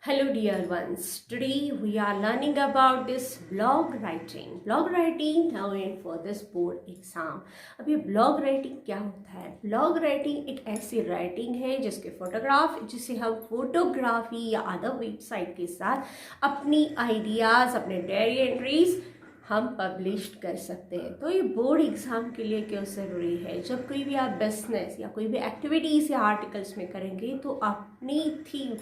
Hello dear ones, today we are learning about this blog writing. Blog writing now and for this board exam. अब ये blog writing क्या होता है? Blog writing एक ऐसी writing है जिसे हम फोटोग्राफी या अदर वेबसाइट के साथ अपनी आइडियाज़, अपने डायरी एंट्रीज हम पब्लिश कर सकते हैं। तो ये बोर्ड एग्ज़ाम के लिए क्यों ज़रूरी है? जब कोई भी आप बिजनेस या कोई भी एक्टिविटीज़ या आर्टिकल्स में करेंगे तो अपनी थीम,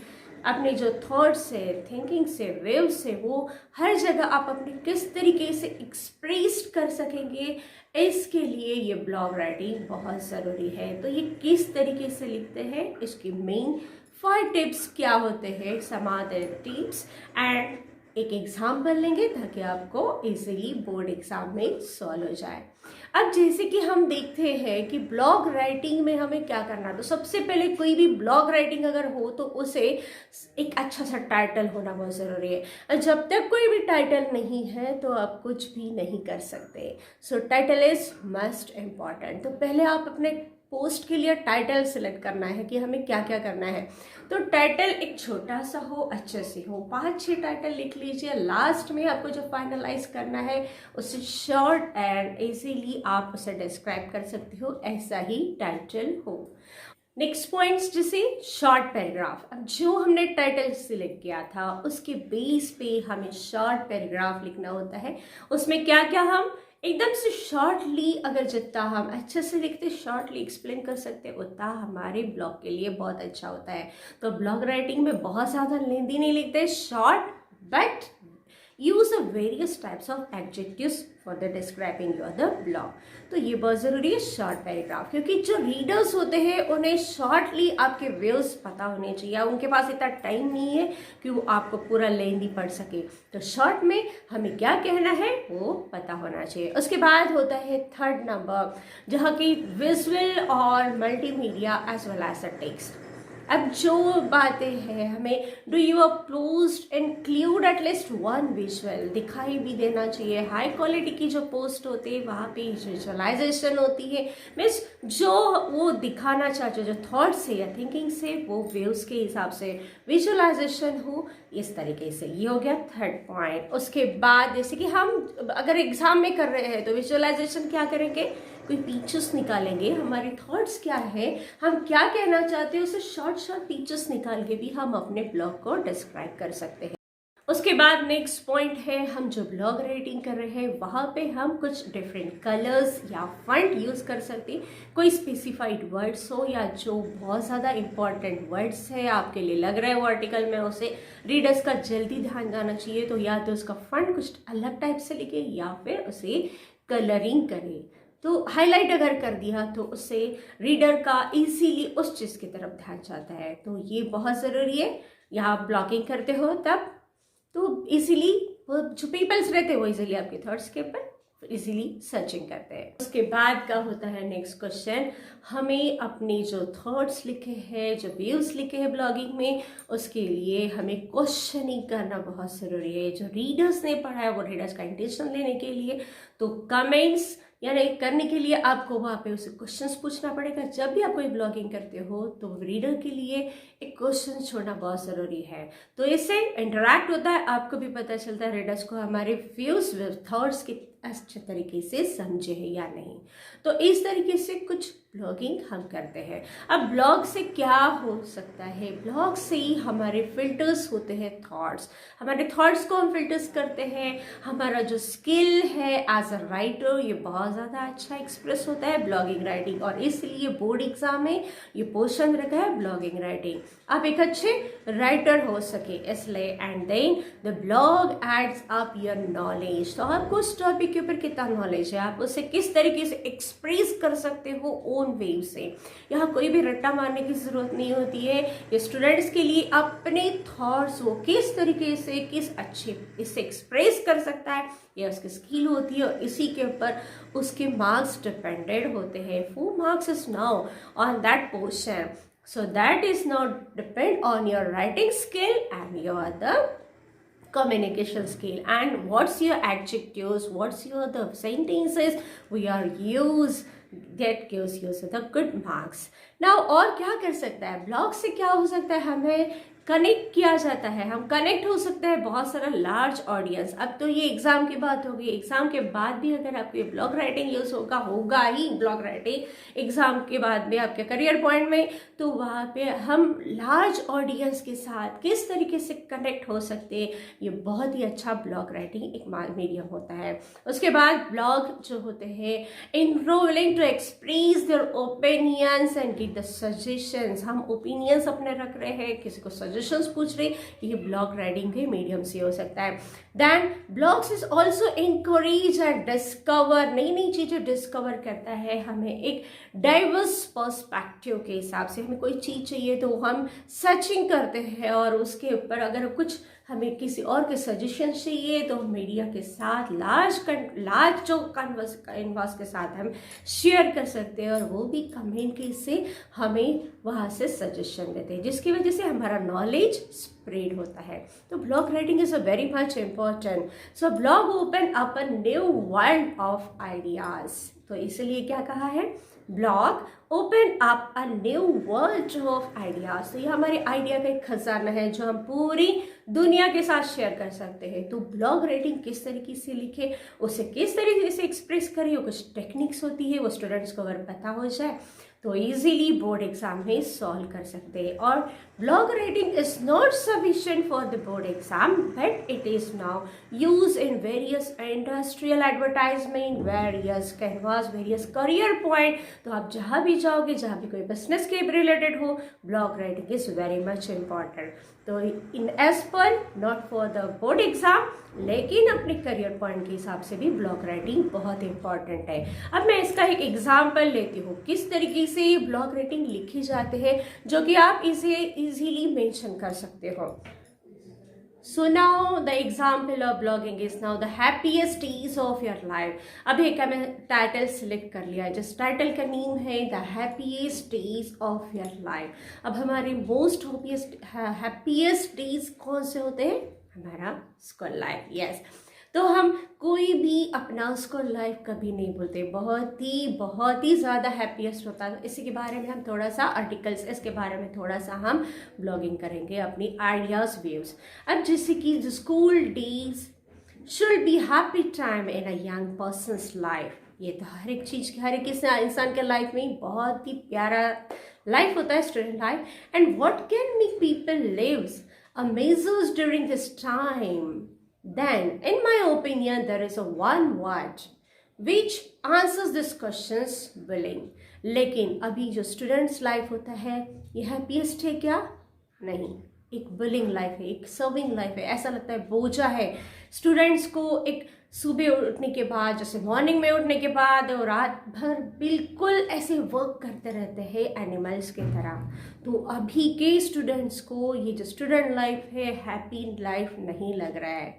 अपने जो थॉट्स है, थिंकिंग से, वेव्स से, वो हर जगह आप अपने किस तरीके से एक्सप्रेस कर सकेंगे, इसके लिए ये ब्लॉग राइटिंग बहुत ज़रूरी है। तो ये किस तरीके से लिखते हैं, इसकी मेन 4 टिप्स क्या होते हैं, सम अदर टिप्स एंड एक एग्जाम्पल लेंगे ताकि आपको इजीली बोर्ड एग्जाम में सॉल्व हो जाए। अब जैसे कि हम देखते हैं कि ब्लॉग राइटिंग में हमें क्या करना है, तो सबसे पहले कोई भी ब्लॉग राइटिंग अगर हो तो उसे एक अच्छा सा टाइटल होना बहुत ज़रूरी है। और जब तक कोई भी टाइटल नहीं है तो आप कुछ भी नहीं कर सकते। सो टाइटल इज मस्ट इम्पॉर्टेंट। तो पहले आप अपने पोस्ट के लिए टाइटल सिलेक्ट करना है कि हमें क्या क्या करना है। तो टाइटल एक छोटा सा हो, अच्छे से हो, 5-6 टाइटल लिख लीजिए। लास्ट में आपको जो फाइनलाइज करना है उसे शॉर्ट एंड इजीली आप उसे डिस्क्राइब कर सकते हो, ऐसा ही टाइटल हो। नेक्स्ट पॉइंट्स जैसे शॉर्ट पैराग्राफ। अब जो हमने टाइटल सिलेक्ट किया था उसके बेस पे हमें शॉर्ट पैराग्राफ लिखना होता है। उसमें क्या क्या हम एकदम से शॉर्टली, अगर जितना हम अच्छे से लिखते, शॉर्टली एक्सप्लेन कर सकते, उतना हमारे ब्लॉग के लिए बहुत अच्छा होता है। तो ब्लॉग राइटिंग में बहुत ज़्यादा लेंदी नहीं लिखते, short but use the various types of adjectives for the describing your the blog. तो ये बहुत ज़रूरी है शॉर्ट पैराग्राफ, क्योंकि जो रीडर्स होते हैं उन्हें शॉर्टली आपके व्यूज पता होने चाहिए। उनके पास इतना टाइम नहीं है कि वो आपको पूरा लेंदी पढ़ सके। तो शॉर्ट में हमें क्या कहना है वो पता होना चाहिए। उसके बाद होता है 3rd नंबर, जहाँ की विजुअल और multimedia as well as the text. अब जो बातें हैं, हमें do you post include at least 1 visual, दिखाई भी देना चाहिए। हाई क्वालिटी की जो पोस्ट होती है वहाँ पे विजुअलाइजेशन होती है, मीन्स जो वो दिखाना चाहते हो, जो थॉट्स से या थिंकिंग से, वो व्यूज के हिसाब से विजुअलाइजेशन हो, इस तरीके से। ये हो गया 3rd पॉइंट। उसके बाद जैसे कि हम अगर एग्जाम में कर रहे हैं तो विजुअलाइजेशन क्या करेंगे, कोई पिक्चर्स निकालेंगे, हमारे थॉट्स क्या है, हम क्या कहना चाहते हैं, उसे शॉर्ट पिक्चर्स निकाल के भी हम अपने ब्लॉग को डिस्क्राइब कर सकते हैं। उसके बाद नेक्स्ट पॉइंट है, हम जो ब्लॉग राइटिंग कर रहे हैं वहाँ पे हम कुछ डिफरेंट कलर्स या फॉन्ट यूज़ कर सकते हैं। कोई स्पेसिफाइड वर्ड्स हो या जो बहुत ज़्यादा इंपॉर्टेंट वर्ड्स है आपके लिए लग रहा है वो आर्टिकल में, उसे रीडर्स का जल्दी ध्यान जाना चाहिए, तो या तो उसका फॉन्ट कुछ अलग टाइप से लिखे या फिर उसे कलरिंग करें। तो हाईलाइट अगर कर दिया तो उससे रीडर का इजीली उस चीज़ की तरफ ध्यान जाता है। तो ये बहुत ज़रूरी है। यहाँ ब्लॉगिंग करते हो तब तो इजीली वो जो पीपल्स रहते हैं वो इजीली आपके थॉट्स के ऊपर इजीली सर्चिंग करते हैं। उसके बाद का होता है नेक्स्ट क्वेश्चन, हमें अपने जो थॉट्स लिखे हैं, जो व्यूज लिखे हैं ब्लॉगिंग में, उसके लिए हमें क्वेश्चनिंग करना बहुत ज़रूरी है। जो रीडर्स ने पढ़ा है वो रीडर्स का इंटेंशन लेने के लिए, तो कमेंट्स यानी करने के लिए आपको वहाँ पे उसे क्वेश्चंस पूछना पड़ेगा। जब भी आप कोई ब्लॉगिंग करते हो तो रीडर के लिए एक क्वेश्चन छोड़ना बहुत ज़रूरी है। तो इससे इंटरैक्ट होता है, आपको भी पता चलता है रीडर्स को हमारे व्यूज थॉट्स के अच्छे तरीके से समझे हैं या नहीं। तो इस तरीके से कुछ ब्लॉगिंग हम करते हैं। अब ब्लॉग से क्या हो सकता है, ब्लॉग से ही हमारे फिल्टर्स होते हैं थॉट्स, हमारे थॉट्स को हम फिल्टर्स करते हैं। हमारा जो स्किल है एज अ राइटर ये बहुत ज़्यादा अच्छा एक्सप्रेस होता है ब्लॉगिंग राइटिंग, और इसलिए बोर्ड एग्जाम में ये पोर्शन रखा है ब्लॉगिंग राइटिंग, आप एक अच्छे राइटर हो सके इसलिए। And then the blog adds up your knowledge. तो आपको उस टॉपिक के ऊपर कितना नॉलेज है, आप उसे किस तरीके से एक्सप्रेस कर सकते हो ओन वे से। यहाँ कोई भी रट्टा मारने की जरूरत नहीं होती है। ये स्टूडेंट्स के लिए अपने थॉट्स वो किस तरीके से किस अच्छे इससे एक्सप्रेस कर सकता है, ये उसकी स्किल होती है, और इसी के ऊपर उसके मार्क्स डिपेंडेड होते हैं। 4 marks is now on that portion, so that is not depend on your writing skill and your the communication skill and what's your adjectives, what's your the sentences we are use that gives you the good marks. Now और क्या कर सकता है, blog से क्या हो सकता है, हमें कनेक्ट किया जाता है, हम कनेक्ट हो सकते हैं बहुत सारा लार्ज ऑडियंस। अब तो ये एग्जाम की बात होगी, एग्जाम के बाद भी अगर आपको ये ब्लॉग राइटिंग यूज होगा ही ब्लॉग राइटिंग एग्जाम के बाद में आपके करियर पॉइंट में, तो वहाँ पे हम लार्ज ऑडियंस के साथ किस तरीके से कनेक्ट हो सकते हैं, ये बहुत ही अच्छा ब्लॉग राइटिंग एक मीडियम होता है। उसके बाद ब्लॉग जो होते हैं enrolling to express their opinions and give the suggestions, हम ओपिनियंस अपने रख रहे हैं, किसी को सजेशंस पूछ रहे, ये ब्लॉग राइटिंग के मीडियम से हो सकता है। Then blogs is also encourage and discover, नई नई चीजें डिस्कवर करता है हमें एक डाइवर्स पर्सपेक्टिव के हिसाब से। हमें कोई चीज चाहिए तो हम सर्चिंग करते हैं और उसके ऊपर अगर कुछ हमें किसी और के सजेशन चाहिए तो मीडिया के साथ लार्ज जो कन्वर्स के साथ हम शेयर कर सकते हैं और वो भी कमेंट के से हमें वहाँ से सजेशन देते हैं, जिसकी वजह से हमारा नॉलेज स्प्रेड होता है। तो blog writing is a very much important. So blog open up a new world of ideas, तो इसलिए क्या कहा है, blog open up a new world of ideas. तो ये हमारे आइडिया का एक खजाना है जो हम पूरी दुनिया के साथ शेयर कर सकते हैं। तो ब्लॉग राइटिंग किस तरीके से लिखे, उसे किस तरीके से एक्सप्रेस करें, वो कुछ टेक्निक्स होती है, वो स्टूडेंट्स को अगर पता हो जाए तो इजीली बोर्ड एग्जाम में सॉल्व कर सकते हैं। और blog writing is not sufficient for the board exam but it is now use in various industrial advertisement, various canvas, various career point. तो आप जहाँ भी जाओगे, जहाँ भी कोई बिजनेस के रिलेटेड हो, blog writing is very much important. तो इन एज पर not for the board exam, लेकिन अपने करियर पॉइंट के हिसाब से भी ब्लॉग राइटिंग बहुत इंपॉर्टेंट है। अब मैं इसका एक एग्जाम्पल लेती हूँ किस तरीके से ब्लॉग राइटिंग लिखी जाते हैं, जो कि आप इसे इजीली मेंशन कर सकते हो। So now the example of blogging is now the happiest days of your life. अभी एक मैं टाइटल सिलेक्ट कर लिया है, जिस टाइटल का नेम है the happiest days of your life. अब हमारे मोस्ट हैप्पीएस्ट डेज कौन से होते हैं, हमारा स्कूल लाइफ। यस, तो हम कोई भी अपना स्कूल लाइफ कभी नहीं भूलते, बहुत ही ज़्यादा हैप्पीएस्ट होता है। इसी के बारे में हम थोड़ा सा आर्टिकल्स, इसके बारे में थोड़ा सा हम ब्लॉगिंग करेंगे, अपनी आइडियाज़ व्यूज। अब जैसे कि school days should be happy time in a young persons life. ये तो हर एक चीज़, हर एक इंसान के लाइफ में बहुत ही प्यारा लाइफ होता है, student life. And what can make people lives amazing during this time, then in my opinion there is a one word which answers this questions willing। लेकिन अभी जो स्टूडेंट्स लाइफ होता है ये हैप्पीएस्ट है क्या, नहीं, एक विलिंग लाइफ है, एक सर्विंग लाइफ है। ऐसा लगता है बोझा है स्टूडेंट्स को, एक सुबह उठने के बाद, जैसे मॉर्निंग में उठने के बाद और रात भर बिल्कुल ऐसे वर्क करते रहते हैं एनिमल्स की तरह। तो अभी के स्टूडेंट्स को ये जो स्टूडेंट लाइफ है हैप्पी लाइफ नहीं लग रहा है।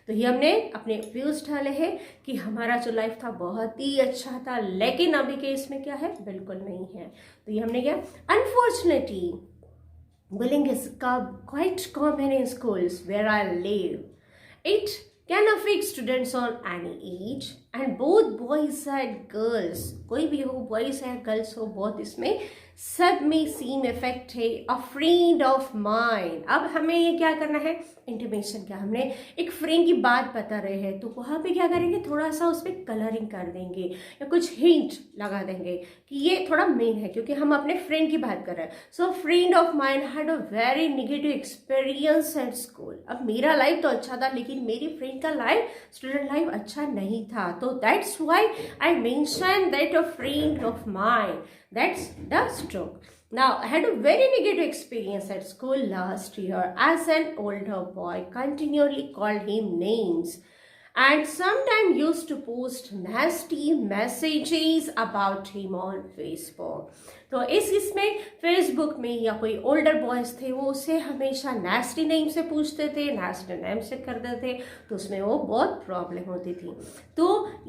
तो ये हमने अपने व्यूज डाले हैं कि हमारा जो लाइफ था बहुत ही अच्छा था, लेकिन अभी के इसमें क्या है, बिल्कुल नहीं है। तो ये हमने क्या, unfortunately bullying is quite common in schools where I live. It can affect students on any age and both boys and girls, कोई भी हो, boys है girls हो, both इसमें सब में सेम इफेक्ट है। अ फ्रेंड ऑफ माइंड, अब हमें ये क्या करना है, इंटीमेशन क्या, हमने एक फ्रेंड की बात बता रहे हैं तो वहाँ पे क्या करेंगे, थोड़ा सा उस पर कलरिंग कर देंगे या कुछ हिंट लगा देंगे कि ये थोड़ा मेन है, क्योंकि हम अपने फ्रेंड की बात कर रहे हैं। So friend of mind had a very negative experience at school. अब मेरा लाइफ तो अच्छा था लेकिन मेरी फ्रेंड का लाइफ, स्टूडेंट लाइफ अच्छा नहीं था, तो that's why I mention that a friend of mind, that's the stroke. Now, I had a very negative experience at school last year as an older boy continually called him names and sometimes used to post nasty messages about him on Facebook. तो इसमें Facebook में या कोई older boys थे वो उसे हमेशा nasty name से पूछते थे, नास्टी नेम से करते थे, तो उसमें वो बहुत प्रॉब्लम होती थी। तो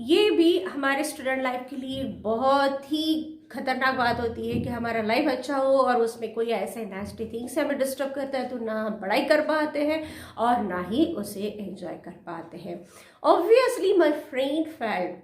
ये भी हमारे स्टूडेंट लाइफ के लिए बहुत ही खतरनाक बात होती है कि हमारा लाइफ अच्छा हो और उसमें कोई ऐसे नेस्टी थिंग से हमें डिस्टर्ब करता है, तो ना हम पढ़ाई कर पाते हैं और ना ही उसे एंजॉय कर पाते हैं। Obviously my friend felt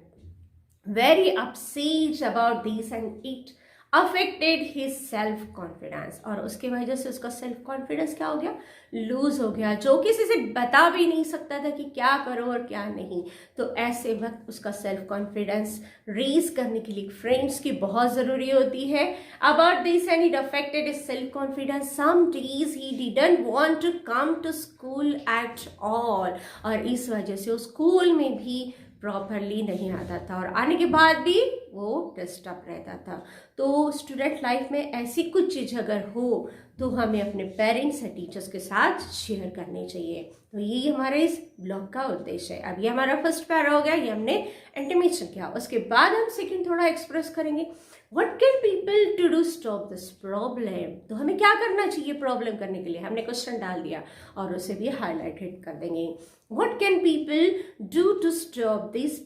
very upset about this and it affected his self confidence, और उसके वजह से उसका सेल्फ कॉन्फिडेंस क्या हो गया, लूज हो गया, जो किसी से बता भी नहीं सकता था कि क्या करो और क्या नहीं। तो ऐसे वक्त उसका सेल्फ कॉन्फिडेंस रेज करने के लिए फ्रेंड्स की बहुत ज़रूरी होती है। About this and it affected his self confidence, some days he didn't want to come to school at all, और इस वजह से वो स्कूल में भी प्रॉपरली नहीं आता था और आने के बाद भी वो डिस्टर्ब रहता था। तो स्टूडेंट लाइफ में ऐसी कुछ चीज़ अगर हो तो हमें अपने पेरेंट्स या टीचर्स के साथ शेयर करनी चाहिए। तो यही हमारे इस ब्लॉग का उद्देश्य है। अब ये हमारा फर्स्ट पैरा हो गया, ये हमने इंटीमेशन किया। उसके बाद हम सेकंड थोड़ा एक्सप्रेस करेंगे, what can people to do stop this problem. तो हमें क्या करना चाहिए प्रॉब्लम करने के लिए, हमने क्वेश्चन डाल दिया और उसे भी हाईलाइटेड कर देंगे। What can people do to stop this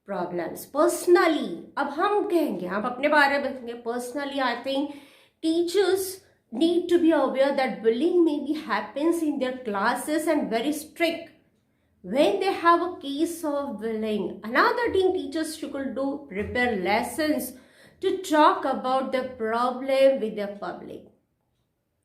problems personally. अब हम कहेंगे, हम अपने बारे में कहेंगे personally, I think teachers need to be aware that bullying maybe happens in their classes and very strict when they have a case of bullying. Another thing teachers should do, prepare lessons to talk about the problem with the public.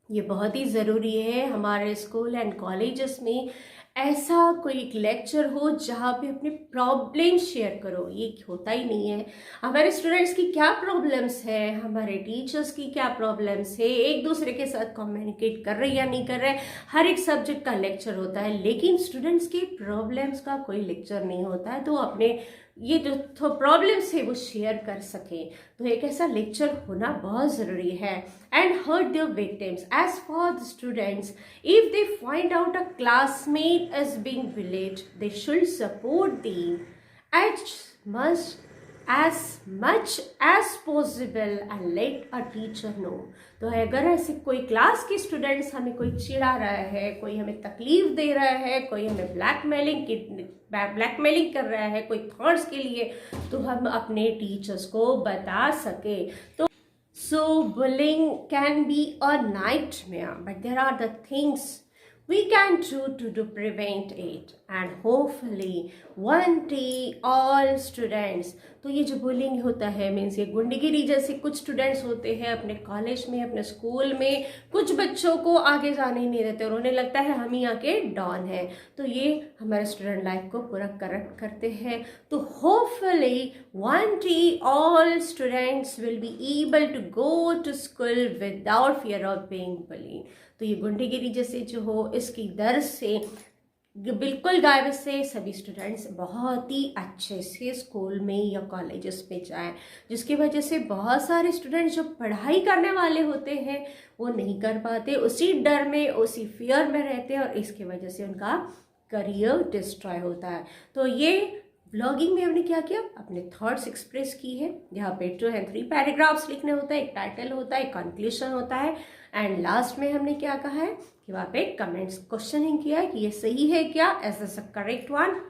ये बहुत ही ज़रूरी है हमारे school and colleges में ऐसा कोई एक लेक्चर हो जहाँ पे अपने प्रॉब्लम शेयर करो। ये होता ही नहीं है। हमारे स्टूडेंट्स की क्या प्रॉब्लम्स है, हमारे टीचर्स की क्या प्रॉब्लम्स है, एक दूसरे के साथ कम्युनिकेट कर रहे या नहीं कर रहे। हर एक सब्जेक्ट का लेक्चर होता है, लेकिन स्टूडेंट्स की प्रॉब्लम्स का कोई लेक्चर नहीं होता है। तो अपने ये जो प्रॉब्लम्स है वो शेयर कर सकें, तो एक ऐसा लेक्चर होना बहुत ज़रूरी है। And hurt their victims, as for the students, if they find out a classmate is being bullied, they should support them as much as possible and let a teacher know. तो अगर ऐसे कोई class के students हमें कोई चिढ़ा रहा है, कोई हमें तकलीफ दे रहा है, कोई हमें ब्लैकमेलिंग कर रहा है कोई थॉट्स के लिए, तो हम अपने टीचर्स को बता सके। तो so bullying can be a nightmare, but there are the things we can do to prevent it, and hopefully one day all students। तो ये जो बुलिंग होता है मीन्स ये गुंडगिरी जैसे कुछ स्टूडेंट्स होते हैं अपने कॉलेज में, अपने स्कूल में, कुछ बच्चों को आगे जाने ही नहीं देते और उन्हें लगता है हम ही आके डॉन है। तो ये हमारे स्टूडेंट लाइफ को पूरा करप्ट करते हैं। तो hopefully one day all students will be able to go to school without fear of being bullied. तो ये गुंडगिरी जैसे जो हो इसकी डर से बिल्कुल गायब से सभी स्टूडेंट्स बहुत ही अच्छे से स्कूल में या कॉलेजेस में जाएं, जिसकी वजह से बहुत सारे स्टूडेंट्स जो पढ़ाई करने वाले होते हैं वो नहीं कर पाते, उसी डर में उसी फियर में रहते हैं और इसकी वजह से उनका करियर डिस्ट्रॉय होता है। तो ये ब्लॉगिंग में हमने क्या किया, अपने थॉट्स एक्सप्रेस की है। यहाँ पे 2 and 3 पैराग्राफ्स लिखने होता है, एक टाइटल होता है, एक कंक्लूजन होता है, एंड लास्ट में हमने क्या कहा है कि वहाँ पे कमेंट्स क्वेश्चनिंग किया है कि ये सही है क्या, is this a correct one,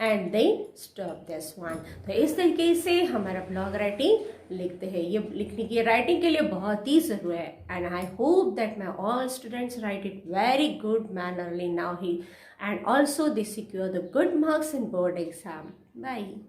and then stop this one. तो इस तरीके से हमारा ब्लॉग राइटिंग लिखते हैं। ये लिखने की राइटिंग के लिए बहुत ही ज़रूरी है, and I hope that my all students write it very good mannerly now he, and also they secure the good marks in board exam. Bye.